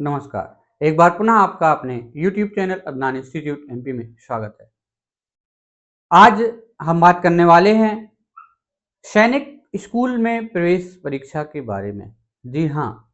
नमस्कार। एक बार पुनः आपका अपने YouTube channel Adnan institute MP में स्वागत है। आज हम बात करने वाले हैं सैनिक स्कूल में प्रवेश परीक्षा के बारे में। जी हाँ,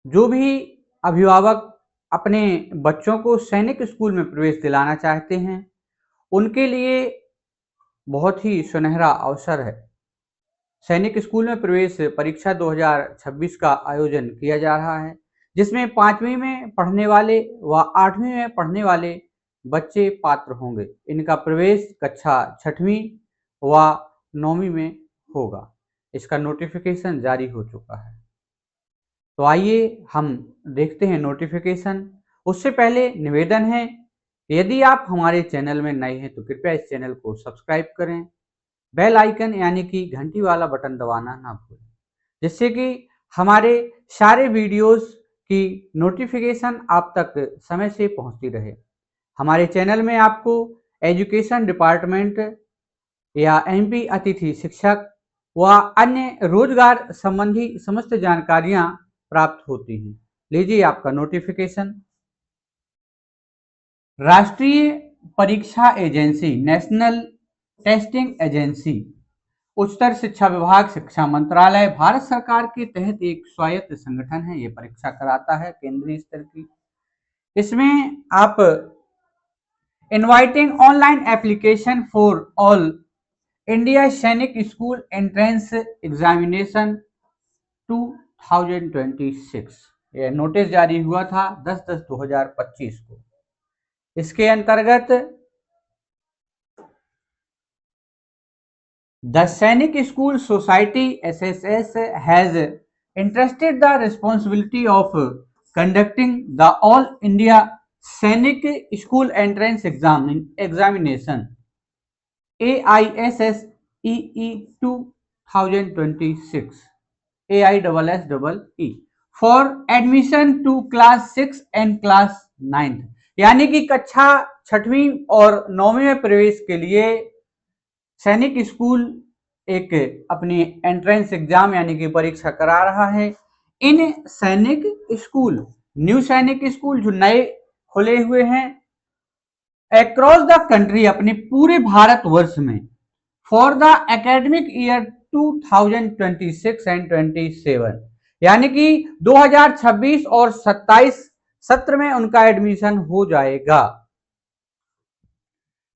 जो भी अभिभावक अपने बच्चों को सैनिक स्कूल में प्रवेश दिलाना चाहते हैं, उनके लिए बहुत ही सुनहरा अवसर है। सैनिक स्कूल में प्रवेश परीक्षा 2026 का आयोजन किया जा रहा है, जिसमें 5वीं में पढ़ने वाले व 8वीं में पढ़ने वाले बच्चे पात्र होंगे। इनका प्रवेश कक्षा 6वीं व 9वीं में होगा। इसका नोटिफिकेशन जारी हो चुका है। तो आइए हम देखते हैं नोटिफिकेशन। उससे पहले निवेदन है, यदि आप हमारे चैनल में नए हैं तो कृपया इस चैनल को सब्सक्राइब करें, बेल आइकन यानी कि घंटी वाला बटन दबाना ना भूलें, जिससे कि हमारे सारे वीडियोस की नोटिफिकेशन आप तक समय से पहुंचती रहे। हमारे चैनल में आपको एजुकेशन डिपार्टमेंट या एमपी अतिथि शिक्षक व अन्य रोजगार संबंधी समस्त जानकारियां प्राप्त होती हैं। लीजिए आपका नोटिफिकेशन। राष्ट्रीय परीक्षा एजेंसी, नेशनल टेस्टिंग एजेंसी, उच्चतर शिक्षा विभाग, शिक्षा मंत्रालय भारत सरकार के तहत एक स्वायत्त संगठन है। ये परीक्षा कराता है केंद्रीय स्तर की। इसमें आप inviting online application for all India सैनिक स्कूल एंट्रेंस एग्जामिनेशन 2026, यह नोटिस जारी हुआ था 10/10/2025 को। इसके अंतर्गत The Sainik School Society (SSS) has entrusted the responsibility of conducting the All India Sainik School Entrance Examination AISSEE 2026 AISSEE for admission to class 6 and class 9, यानी कि कक्षा 6वीं और 9वीं में प्रवेश के लिए सैनिक स्कूल एक अपनी एंट्रेंस एग्जाम यानी कि परीक्षा करा रहा है। इन सैनिक स्कूल, न्यू सैनिक स्कूल जो नए खुले हुए हैं अक्रॉस द कंट्री, अपने पूरे भारतवर्ष में, for the academic year 2026 and 27, यानी कि 2026 और 27 सत्र में उनका एडमिशन हो जाएगा।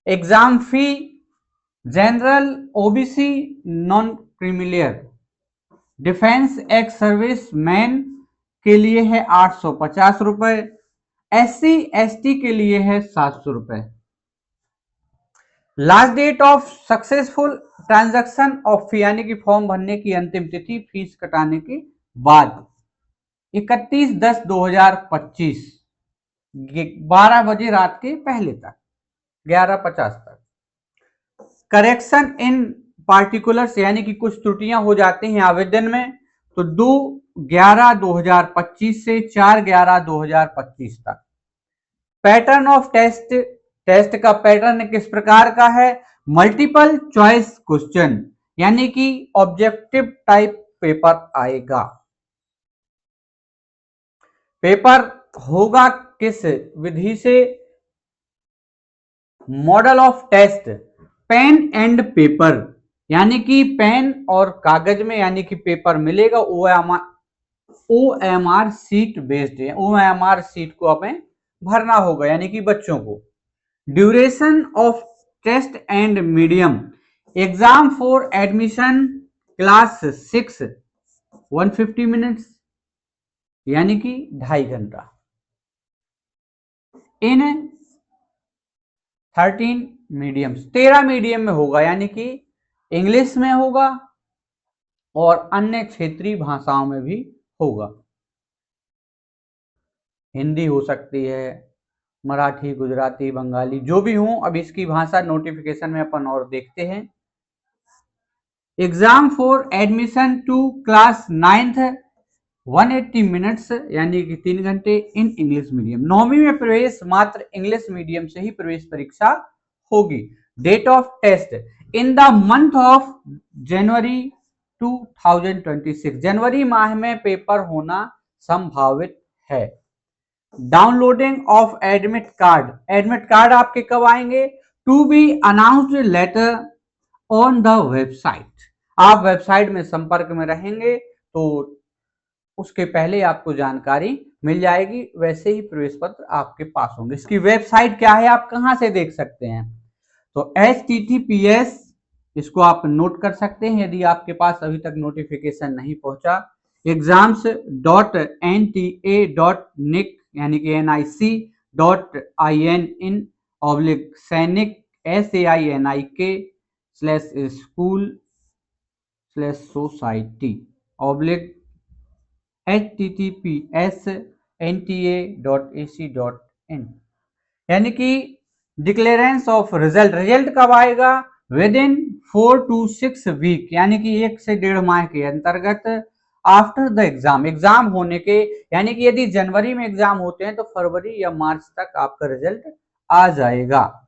एग्जाम फी general, OBC, non creamy layer, defence ex service man के लिए है 850 रुपए, SC ST के लिए है 700 रुपए। Last date of successful transaction of fee, यानी कि फॉर्म भरने की अंतिम तिथि फीस कटाने के बाद 31/10/2025 12 बजे रात के पहले तक, 11:50 तक। करेक्शन इन पार्टिकुलर्स, यानी कि कुछ त्रुटियां हो जाती हैं आवेदन में, तो 2/11/2025 से 4/11/2025 तक। पैटर्न ऑफ टेस्ट, टेस्ट का पैटर्न किस प्रकार का है? मल्टीपल चॉइस क्वेश्चन, यानी कि ऑब्जेक्टिव टाइप पेपर आएगा। पेपर होगा किस विधि से? Model of test pen and paper, यानी कि पेन और कागज में, यानी कि पेपर मिलेगा। OMR सीट बेस्ड है, OMR सीट को हमें भरना होगा, यानी कि बच्चों को। Duration of test and medium, exam for admission class 6 150 minutes, यानी कि 2.5 घंटा। इन 13 मीडियम्स, 13 मीडियम में होगा, यानी कि इंग्लिश में होगा और अन्य क्षेत्रीय भाषाओं में भी होगा। हिंदी हो सकती है, मराठी, गुजराती, बंगाली, जो भी हो। अब इसकी भाषा नोटिफिकेशन में अपन और देखते हैं। Exam for admission to class 9th 180 minutes, यानी कि 3 घंटे इन इंग्लिश मीडियम। 9वीं में प्रवेश मात्र इंग्लिश मीडियम से ही प्रवेश परीक्षा होगी। Date of test in the month of January 2026, जनवरी माह में पेपर होना संभावित है। Downloading of admit card, admit card आपके कब आएंगे? To be announced later on the website. आप वेबसाइट में संपर्क में रहेंगे तो उसके पहले आपको जानकारी मिल जाएगी, वैसे ही प्रवेश पत्र आपके पास होंगे। इसकी वेबसाइट क्या है, आप कहां से देख सकते हैं? तो HTTPS, इसको आप नोट कर सकते हैं यदि आपके पास अभी तक नोटिफिकेशन नहीं पहुंचा। exams.nta.nic यानी कि nic.in/सैनिक SAINIK/school/society/https/nta.ac.in यानी कि डिक्लेरेंस ऑफ रिजल्ट, रिजल्ट कब आएगा? विद इन 4 to 6 वीक, यानी कि 1 से 1.5 माह के अंतर्गत आफ्टर द एग्जाम, एग्जाम होने के, यानी कि यदि जनवरी में एग्जाम होते हैं तो फरवरी या मार्च तक आपका रिजल्ट आ जाएगा।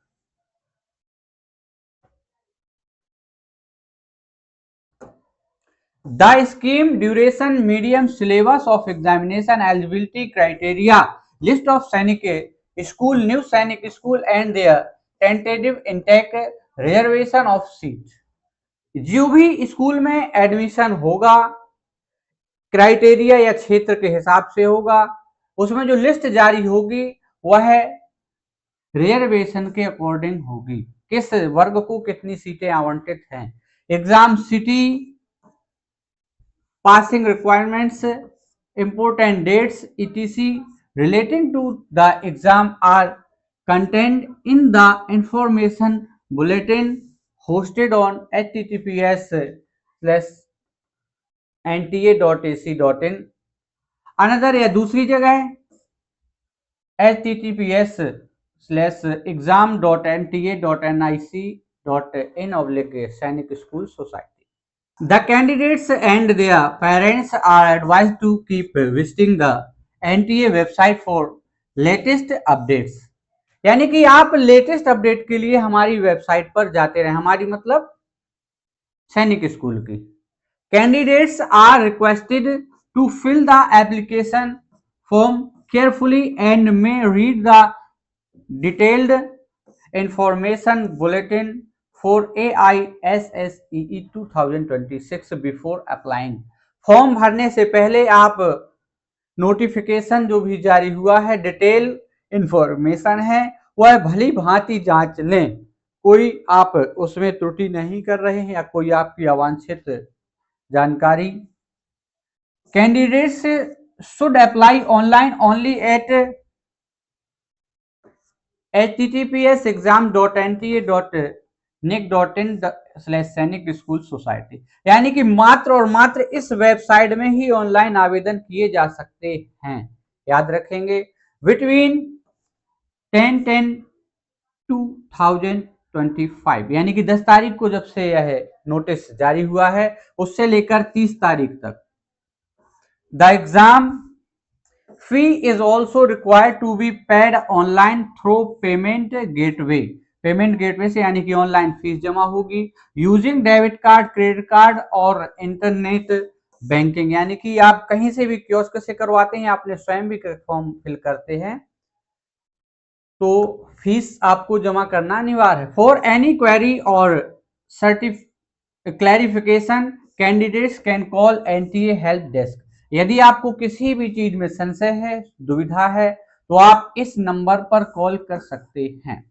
The scheme, duration, medium, syllabus of examination, eligibility criteria, list of Sainik school, new Sainik school and their tentative intake, reservation of seat. जो भी स्कूल में एडमिशन होगा क्राइटेरिया या क्षेत्र के हिसाब से होगा, उसमें जो लिस्ट जारी होगी वह रिजर्वेशन के अकॉर्डिंग होगी, किस वर्ग को कितनी सीटें आवंटित हैं। Exam city, passing requirements, important dates, etc. relating to the exam are contained in the information bulletin hosted on https://nta.ac.in। Another या दूसरी जगह https://exam.nta.nic.in/सैनिक school society. The candidates and their parents are advised to keep visiting the NTA website for latest updates। यानी कि आप latest update के लिए हमारी वेबसाइट पर जाते रहें, हमारी मतलब सैनिक स्कूल की। Candidates are requested to fill the application form carefully and may read the detailed information bulletin for AISSEE 2026 before applying। Form भरने से पहले आप नोटिफिकेशन जो भी जारी हुआ है, डिटेल इंफॉर्मेशन है, वह भली भांति जांच लें, कोई आप उसमें त्रुटि नहीं कर रहे हैं या कोई आपकी अवांछित जानकारी। Candidates should apply online only at https://exam.nta.nic.in/सैनिक स्कूल सोसाइटी, यानी कि मात्र और मात्र इस वेबसाइट में ही ऑनलाइन आवेदन किए जा सकते हैं। याद रखेंगे, बिटवीन 10/10/2025 यानी कि 10 तारीख को जब से यह नोटिस जारी हुआ है उससे लेकर 30 तारीख तक। The exam fee is also required to be paid online through payment gateway। Payment gateway से यानी कि ऑनलाइन फीस जमा होगी। Using debit card, credit card और इंटरनेट बैंकिंग, यानी कि आप कहीं से भी कियोस्क से करवाते हैं, आपने स्वयं भी फॉर्म फिल करते हैं तो फीस आपको जमा करना अनिवार्य है। फॉर एनी क्वेरी और clarification candidates can call NTA help desk. यदि आपको किसी भी चीज में संशय है, दुविधा है, तो आप इस नंबर पर कॉल कर सकते हैं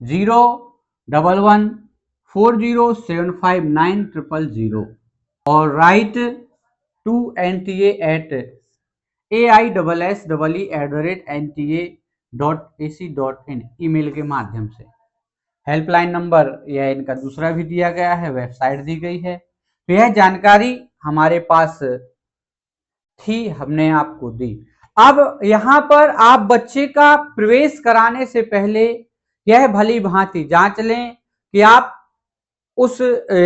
01140759000 और राइट टू nta@aiSSEE@nta.ac.in ईमेल के माध्यम से। हेल्पलाइन नंबर यह इनका दूसरा भी दिया गया है, वेबसाइट दी गई है। तो यह जानकारी हमारे पास थी, हमने आपको दी। अब यहाँ पर आप बच्चे का प्रवेश कराने से पहले यह भली भांति जांच लें कि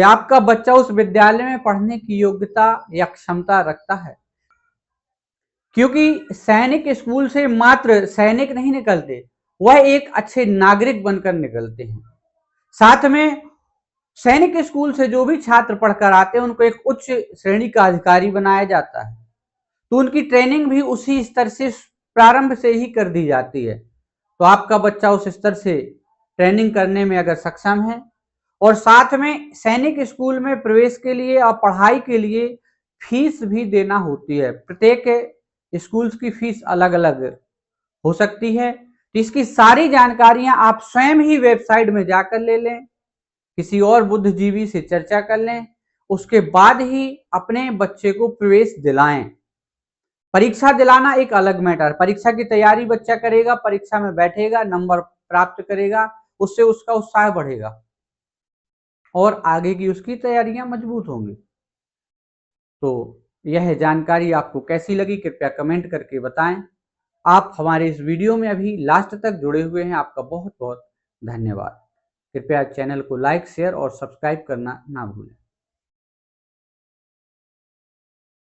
आपका बच्चा उस विद्यालय में पढ़ने की योग्यता या क्षमता रखता है, क्योंकि सैनिक स्कूल से मात्र सैनिक नहीं निकलते, वह एक अच्छे नागरिक बनकर निकलते हैं। साथ में सैनिक स्कूल से जो भी छात्र पढ़कर आते हैं उनको एक उच्च श्रेणी का अधिकारी बनाया जाता है। तो उनकी ट्रेनिंग भी उसी स्तर से प्रारंभ से ही कर दी जाती है। तो आपका बच्चा उस स्तर से ट्रेनिंग करने में अगर सक्षम है, और साथ में सैनिक स्कूल में प्रवेश के लिए और पढ़ाई के लिए फीस भी देना होती है। प्रत्येक स्कूल्स की फीस अलग अलग हो सकती है। तो इसकी सारी जानकारियां आप स्वयं ही वेबसाइट में जाकर ले लें, किसी और बुद्धिजीवी से चर्चा कर लें, उसके बाद ही अपने बच्चे को प्रवेश दिलाएं। परीक्षा दिलाना एक अलग मैटर, परीक्षा की तैयारी बच्चा करेगा, परीक्षा में बैठेगा, नंबर प्राप्त करेगा, उससे उसका उत्साह बढ़ेगा और आगे की उसकी तैयारियां मजबूत होंगी। तो यह जानकारी आपको कैसी लगी कृपया कमेंट करके बताएं। आप हमारे इस वीडियो में अभी लास्ट तक जुड़े हुए हैं, आपका बहुत बहुत धन्यवाद। कृपया चैनल को लाइक, शेयर और सब्सक्राइब करना ना भूलें।